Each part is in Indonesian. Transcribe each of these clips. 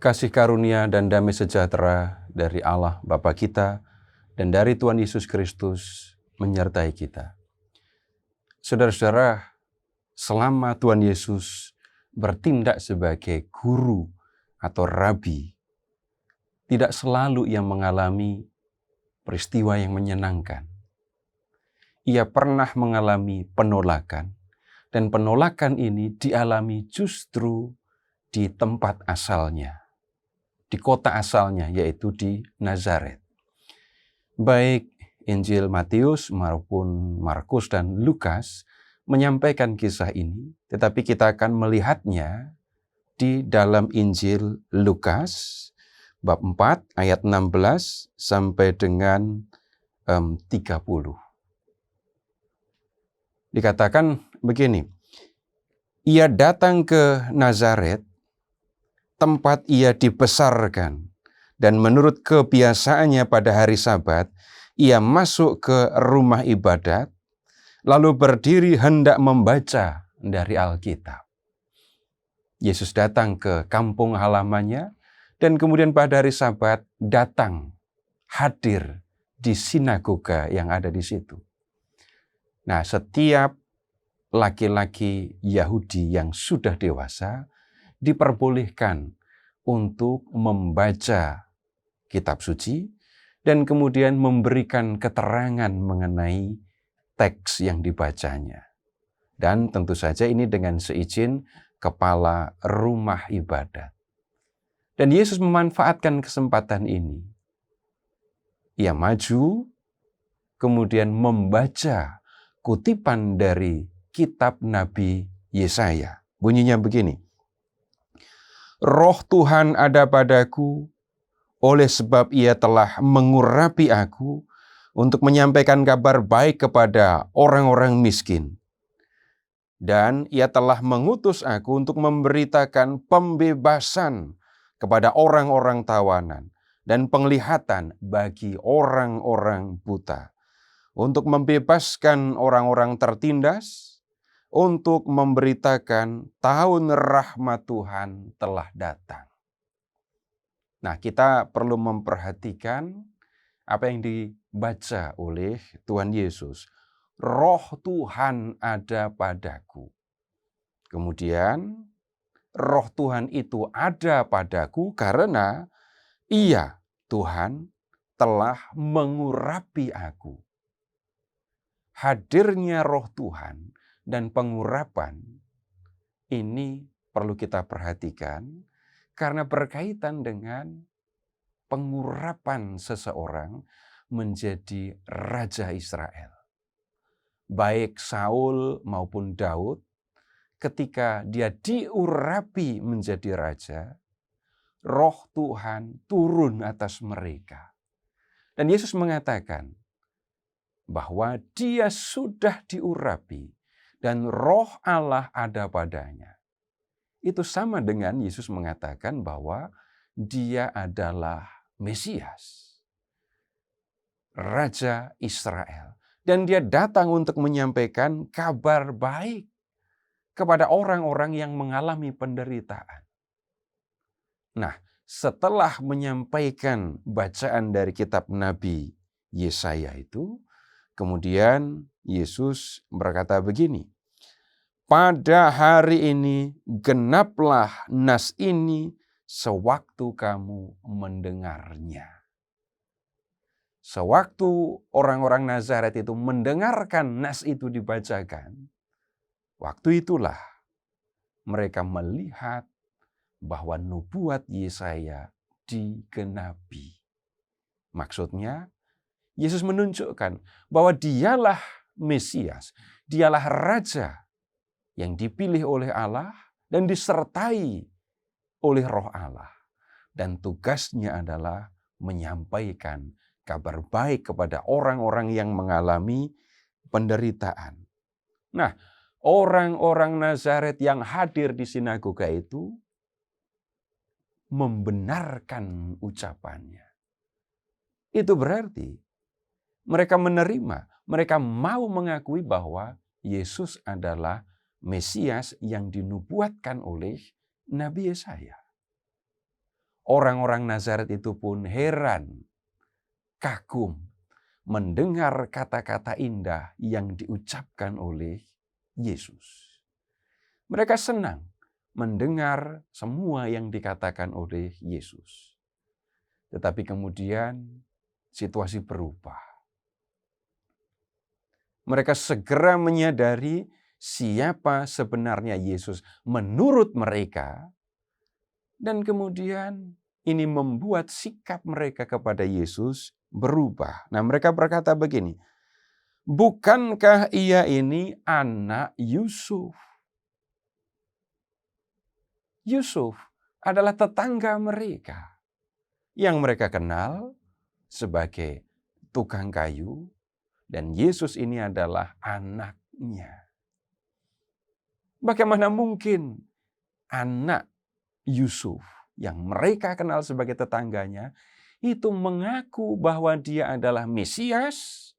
Kasih karunia dan damai sejahtera dari Allah Bapa kita dan dari Tuhan Yesus Kristus menyertai kita. Saudara-saudara, selama Tuhan Yesus bertindak sebagai guru atau rabi, tidak selalu ia mengalami peristiwa yang menyenangkan. Ia pernah mengalami penolakan, dan penolakan ini dialami justru di tempat asalnya, di kota asalnya, yaitu di Nazaret. Baik Injil Matius maupun Markus dan Lukas menyampaikan kisah ini, tetapi kita akan melihatnya di dalam Injil Lukas bab 4 ayat 16 sampai dengan 30. Dikatakan begini, ia datang ke Nazaret, tempat ia dibesarkan, dan menurut kebiasaannya pada hari Sabat, ia masuk ke rumah ibadat, lalu berdiri hendak membaca dari Alkitab. Yesus datang ke kampung halamannya, dan kemudian pada hari Sabat datang, hadir di sinagoga yang ada di situ. Nah, setiap laki-laki Yahudi yang sudah dewasa diperbolehkan untuk membaca kitab suci dan kemudian memberikan keterangan mengenai teks yang dibacanya. Dan tentu saja ini dengan seizin kepala rumah ibadat. Dan Yesus memanfaatkan kesempatan ini. Ia maju, kemudian membaca kutipan dari kitab Nabi Yesaya. Bunyinya begini, Roh Tuhan ada padaku, oleh sebab ia telah mengurapi aku untuk menyampaikan kabar baik kepada orang-orang miskin. Dan ia telah mengutus aku untuk memberitakan pembebasan kepada orang-orang tawanan dan penglihatan bagi orang-orang buta, untuk membebaskan orang-orang tertindas, untuk memberitakan tahun rahmat Tuhan telah datang. Nah, kita perlu memperhatikan apa yang dibaca oleh Tuhan Yesus. Roh Tuhan ada padaku. Kemudian, Roh Tuhan itu ada padaku karena Ia, Tuhan, telah mengurapi aku. Hadirnya Roh Tuhan dan pengurapan ini perlu kita perhatikan karena berkaitan dengan pengurapan seseorang menjadi Raja Israel. Baik Saul maupun Daud, ketika dia diurapi menjadi raja, Roh Tuhan turun atas mereka. Dan Yesus mengatakan bahwa dia sudah diurapi dan Roh Allah ada padanya. Itu sama dengan Yesus mengatakan bahwa dia adalah Mesias, Raja Israel. Dan dia datang untuk menyampaikan kabar baik kepada orang-orang yang mengalami penderitaan. Nah, setelah menyampaikan bacaan dari kitab Nabi Yesaya itu, kemudian Yesus berkata begini, pada hari ini genaplah nas ini sewaktu kamu mendengarnya. Sewaktu orang-orang Nazaret itu mendengarkan nas itu dibacakan, waktu itulah mereka melihat bahwa nubuat Yesaya digenapi. Maksudnya, Yesus menunjukkan bahwa dialah Mesias, dialah Raja yang dipilih oleh Allah dan disertai oleh Roh Allah. Dan tugasnya adalah menyampaikan kabar baik kepada orang-orang yang mengalami penderitaan. Nah, orang-orang Nazaret yang hadir di sinagoga itu membenarkan ucapannya. Itu berarti mereka menerima, mereka mau mengakui bahwa Yesus adalah Mesias yang dinubuatkan oleh Nabi Yesaya. Orang-orang Nazaret itu pun heran, kagum, mendengar kata-kata indah yang diucapkan oleh Yesus. Mereka senang mendengar semua yang dikatakan oleh Yesus. Tetapi kemudian situasi berubah. Mereka segera menyadari siapa sebenarnya Yesus menurut mereka. Dan kemudian ini membuat sikap mereka kepada Yesus berubah. Nah, mereka berkata begini, bukankah ia ini anak Yusuf? Yusuf adalah tetangga mereka yang mereka kenal sebagai tukang kayu, dan Yesus ini adalah anaknya. Bagaimana mungkin anak Yusuf yang mereka kenal sebagai tetangganya itu mengaku bahwa dia adalah Mesias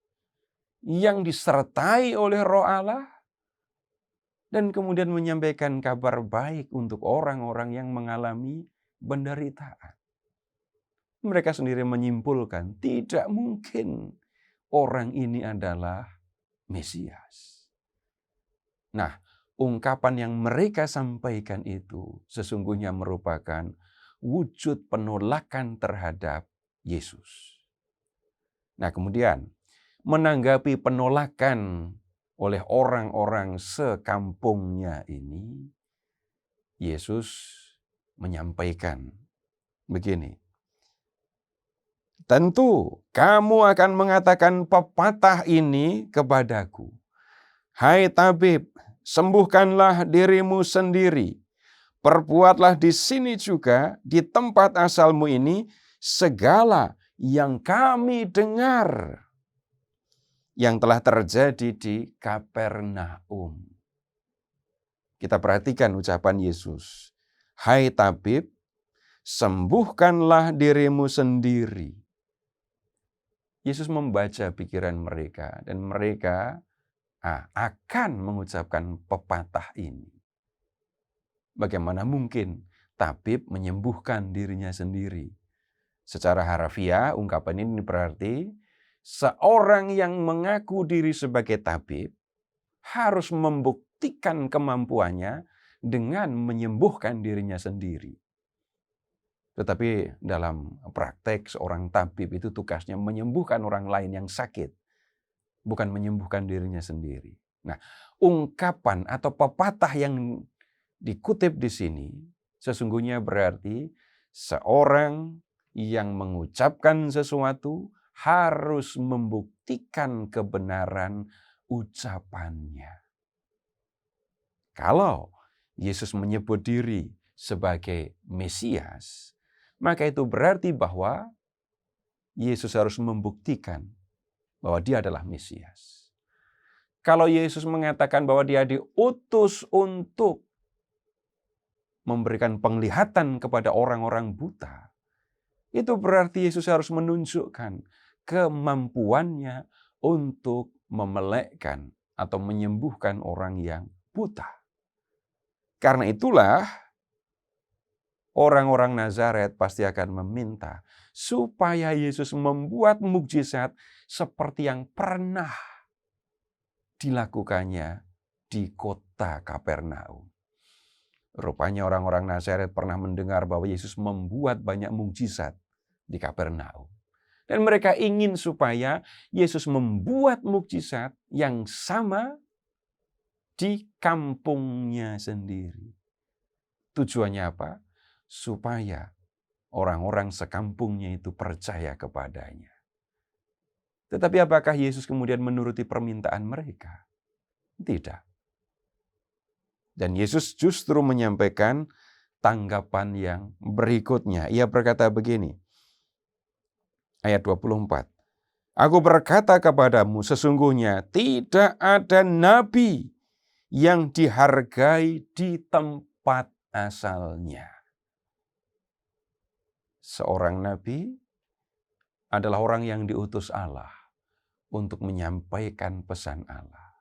yang disertai oleh Roh Allah dan kemudian menyampaikan kabar baik untuk orang-orang yang mengalami penderitaan. Mereka sendiri menyimpulkan tidak mungkin orang ini adalah Mesias. Nah, ungkapan yang mereka sampaikan itu sesungguhnya merupakan wujud penolakan terhadap Yesus. Nah, kemudian menanggapi penolakan oleh orang-orang sekampungnya ini, Yesus menyampaikan begini, tentu kamu akan mengatakan pepatah ini kepadaku, hai tabib, sembuhkanlah dirimu sendiri. Perbuatlah di sini juga, di tempat asalmu ini, segala yang kami dengar yang telah terjadi di Kapernaum. Kita perhatikan ucapan Yesus. Hai tabib, sembuhkanlah dirimu sendiri. Yesus membaca pikiran mereka dan mereka akan mengucapkan pepatah ini. Bagaimana mungkin tabib menyembuhkan dirinya sendiri? Secara harfiah, ungkapan ini berarti seorang yang mengaku diri sebagai tabib harus membuktikan kemampuannya dengan menyembuhkan dirinya sendiri. Tetapi dalam praktek seorang tabib itu tugasnya menyembuhkan orang lain yang sakit, bukan menyembuhkan dirinya sendiri. Nah, ungkapan atau pepatah yang dikutip di sini sesungguhnya berarti seorang yang mengucapkan sesuatu harus membuktikan kebenaran ucapannya. Kalau Yesus menyebut diri sebagai Mesias, maka itu berarti bahwa Yesus harus membuktikan bahwa dia adalah Mesias. Kalau Yesus mengatakan bahwa dia diutus untuk memberikan penglihatan kepada orang-orang buta, itu berarti Yesus harus menunjukkan kemampuannya untuk memelekkan atau menyembuhkan orang yang buta. Karena itulah orang-orang Nazaret pasti akan meminta supaya Yesus membuat mukjizat seperti yang pernah dilakukannya di kota Kapernaum. Rupanya orang-orang Nazaret pernah mendengar bahwa Yesus membuat banyak mukjizat di Kapernaum. Dan mereka ingin supaya Yesus membuat mukjizat yang sama di kampungnya sendiri. Tujuannya apa? Supaya orang-orang sekampungnya itu percaya kepadanya. Tetapi apakah Yesus kemudian menuruti permintaan mereka? Tidak. Dan Yesus justru menyampaikan tanggapan yang berikutnya. Ia berkata begini, ayat 24. Aku berkata kepadamu, sesungguhnya tidak ada nabi yang dihargai di tempat asalnya. Seorang nabi adalah orang yang diutus Allah untuk menyampaikan pesan Allah.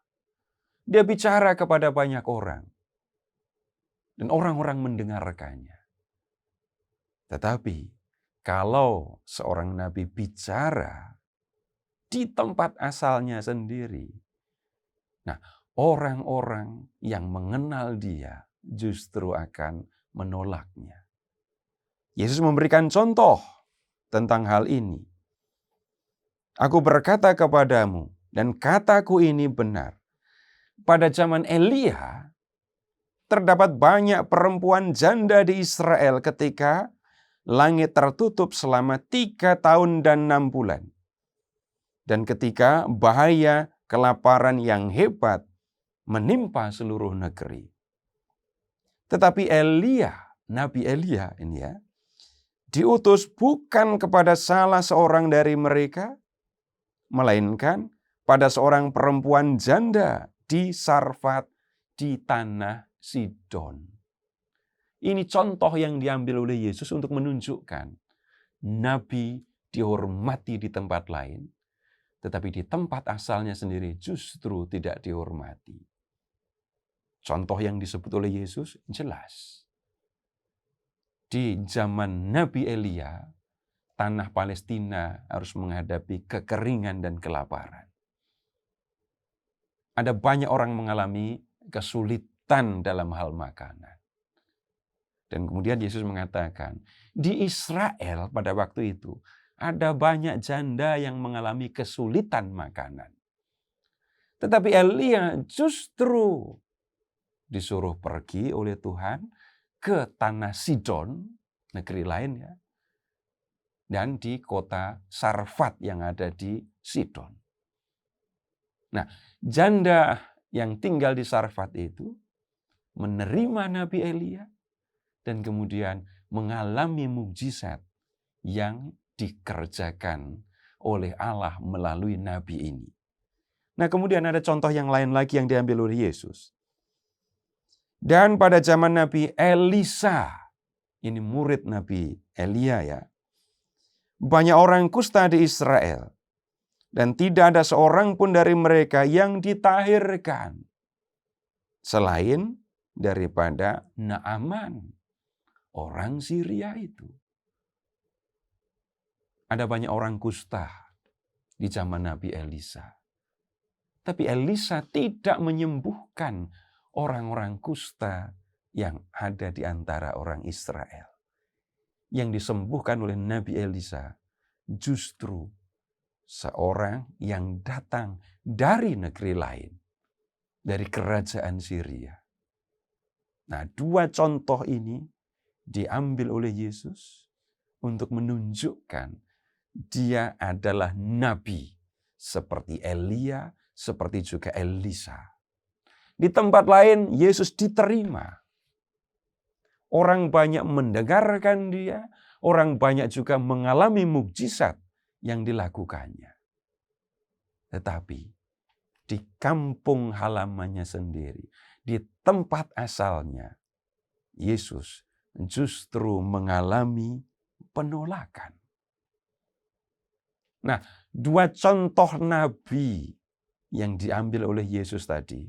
Dia bicara kepada banyak orang. Dan orang-orang mendengarkannya. Tetapi kalau seorang nabi bicara di tempat asalnya sendiri, nah, orang-orang yang mengenal dia justru akan menolaknya. Yesus memberikan contoh tentang hal ini. Aku berkata kepadamu, dan kataku ini benar. Pada zaman Elia, terdapat banyak perempuan janda di Israel ketika langit tertutup selama 3 tahun dan 6 bulan. Dan ketika bahaya kelaparan yang hebat menimpa seluruh negeri. Tetapi Elia, Nabi Elia ini ya, diutus bukan kepada salah seorang dari mereka, melainkan pada seorang perempuan janda di Sarfat di tanah Sidon. Ini contoh yang diambil oleh Yesus untuk menunjukkan Nabi dihormati di tempat lain, tetapi di tempat asalnya sendiri justru tidak dihormati. Contoh yang disebut oleh Yesus jelas. Di zaman Nabi Elia, tanah Palestina harus menghadapi kekeringan dan kelaparan. Ada banyak orang mengalami kesulitan dalam hal makanan. Dan kemudian Yesus mengatakan, di Israel pada waktu itu, ada banyak janda yang mengalami kesulitan makanan. Tetapi Elia justru disuruh pergi oleh Tuhan ke tanah Sidon, negeri lain ya, dan di kota Sarfat yang ada di Sidon. Nah, janda yang tinggal di Sarfat itu menerima Nabi Elia dan kemudian mengalami mukjizat yang dikerjakan oleh Allah melalui Nabi ini. Nah, kemudian ada contoh yang lain lagi yang diambil oleh Yesus. Dan pada zaman Nabi Elisa, ini murid Nabi Elia ya, banyak orang kusta di Israel. Dan tidak ada seorang pun dari mereka yang ditahirkan. Selain daripada Naaman, orang Syria itu. Ada banyak orang kusta di zaman Nabi Elisa. Tapi Elisa tidak menyembuhkan orang-orang kusta yang ada di antara orang Israel. Yang disembuhkan oleh Nabi Elisa justru seorang yang datang dari negeri lain, dari kerajaan Syria. Nah, 2 contoh ini diambil oleh Yesus untuk menunjukkan dia adalah nabi seperti Elia, seperti juga Elisa. Di tempat lain Yesus diterima. Orang banyak mendengarkan dia, orang banyak juga mengalami mukjizat yang dilakukannya. Tetapi di kampung halamannya sendiri, di tempat asalnya, Yesus justru mengalami penolakan. Nah, 2 contoh nabi yang diambil oleh Yesus tadi,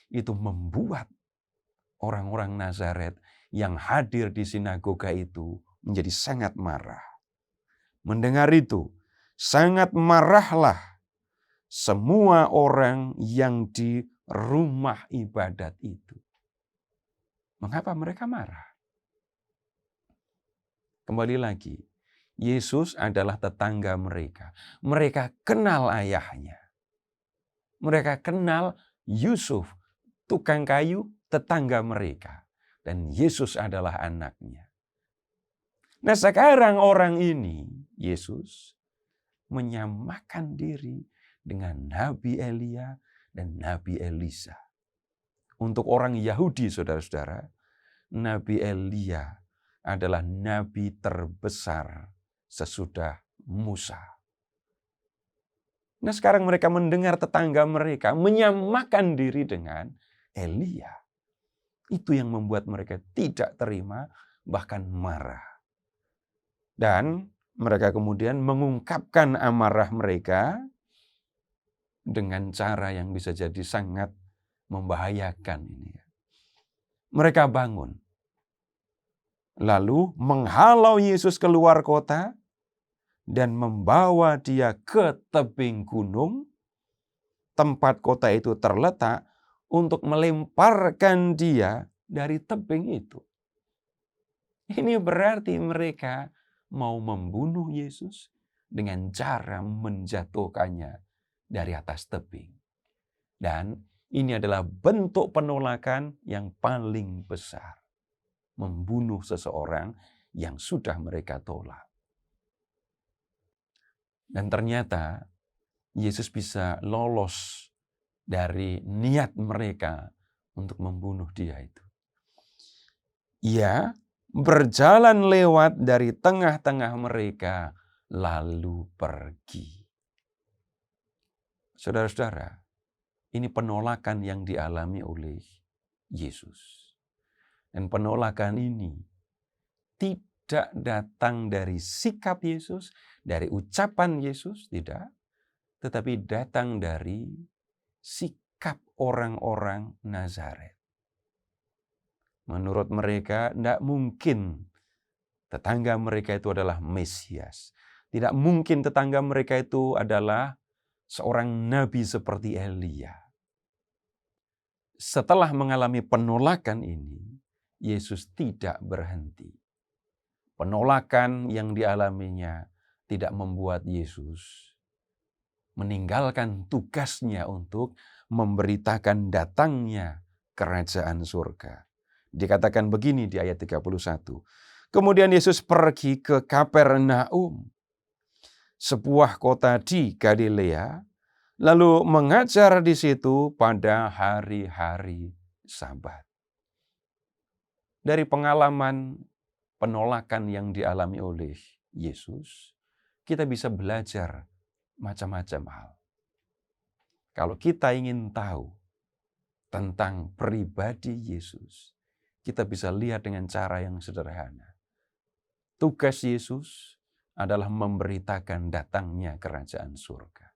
itu membuat orang-orang Nazaret yang hadir di sinagoga itu menjadi sangat marah. Mendengar itu, sangat marahlah semua orang yang di rumah ibadat itu. Mengapa mereka marah? Kembali lagi, Yesus adalah tetangga mereka. Mereka kenal ayahnya. Mereka kenal Yusuf, tukang kayu, tetangga mereka. Dan Yesus adalah anaknya. Nah, sekarang orang ini, Yesus, menyamakan diri dengan Nabi Elia dan Nabi Elisa. Untuk orang Yahudi, saudara-saudara, Nabi Elia adalah nabi terbesar sesudah Musa. Nah, sekarang mereka mendengar tetangga mereka menyamakan diri dengan Elia. Itu yang membuat mereka tidak terima, bahkan marah. Dan mereka kemudian mengungkapkan amarah mereka dengan cara yang bisa jadi sangat membahayakan ini. Mereka bangun. lalu menghalau Yesus keluar kota dan membawa dia ke tebing gunung, tempat kota itu terletak, untuk melemparkan dia dari tebing itu. Ini berarti mereka mau membunuh Yesus dengan cara menjatuhkannya dari atas tebing. Dan ini adalah bentuk penolakan yang paling besar. Membunuh seseorang yang sudah mereka tolak. Dan ternyata Yesus bisa lolos dari niat mereka untuk membunuh dia itu. Ia berjalan lewat dari tengah-tengah mereka, lalu pergi. Saudara-saudara, ini penolakan yang dialami oleh Yesus. Dan penolakan ini tidak datang dari sikap Yesus, dari ucapan Yesus, tidak. Tetapi datang dari sikap orang-orang Nazaret. Menurut mereka, tidak mungkin tetangga mereka itu adalah Mesias. Tidak mungkin tetangga mereka itu adalah seorang nabi seperti Elia. Setelah mengalami penolakan ini, Yesus tidak berhenti. Penolakan yang dialaminya tidak membuat Yesus meninggalkan tugasnya untuk memberitakan datangnya kerajaan surga. Dikatakan begini di ayat 31. Kemudian Yesus pergi ke Kapernaum, sebuah kota di Galilea, lalu mengajar di situ pada hari-hari Sabat. Dari pengalaman penolakan yang dialami oleh Yesus, kita bisa belajar macam-macam hal. Kalau kita ingin tahu tentang pribadi Yesus, kita bisa lihat dengan cara yang sederhana. Tugas Yesus adalah memberitakan datangnya kerajaan surga.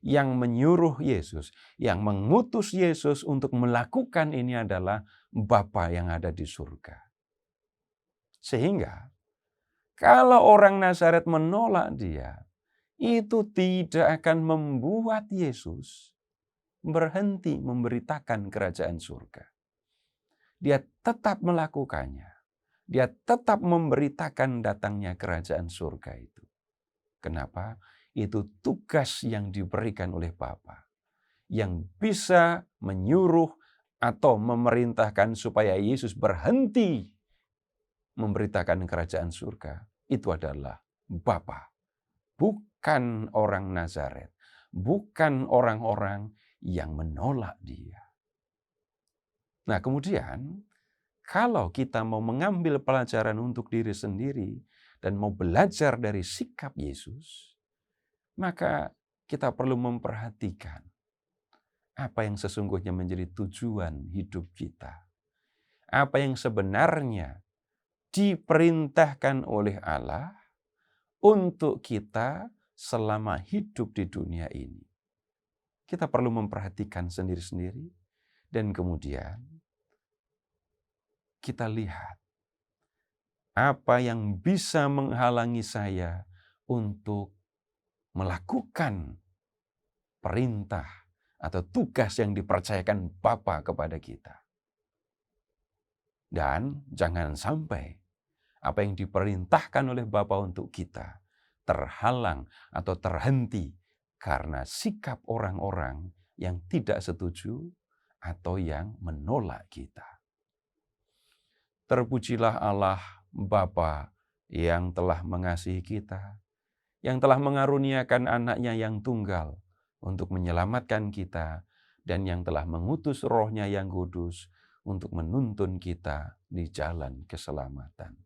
Yang menyuruh Yesus, yang mengutus Yesus untuk melakukan ini adalah Bapa yang ada di surga. Sehingga kalau orang Nazaret menolak dia, itu tidak akan membuat Yesus berhenti memberitakan kerajaan surga. Dia tetap melakukannya. Dia tetap memberitakan datangnya kerajaan surga itu. Kenapa? Itu tugas yang diberikan oleh Bapa, yang bisa menyuruh atau memerintahkan supaya Yesus berhenti memberitakan kerajaan surga. Itu adalah Bapa. Bukan orang Nazaret, bukan orang-orang yang menolak dia. Nah, kemudian kalau kita mau mengambil pelajaran untuk diri sendiri dan mau belajar dari sikap Yesus, maka kita perlu memperhatikan apa yang sesungguhnya menjadi tujuan hidup kita. Apa yang sebenarnya diperintahkan oleh Allah untuk kita selama hidup di dunia ini. Kita perlu memperhatikan sendiri-sendiri dan kemudian kita lihat apa yang bisa menghalangi saya untuk melakukan perintah atau tugas yang dipercayakan Bapa kepada kita. Dan jangan sampai apa yang diperintahkan oleh Bapa untuk kita terhalang atau terhenti karena sikap orang-orang yang tidak setuju atau yang menolak kita. Terpujilah Allah Bapa yang telah mengasihi kita, yang telah mengaruniakan anaknya yang tunggal untuk menyelamatkan kita, dan yang telah mengutus Roh-Nya yang kudus untuk menuntun kita di jalan keselamatan.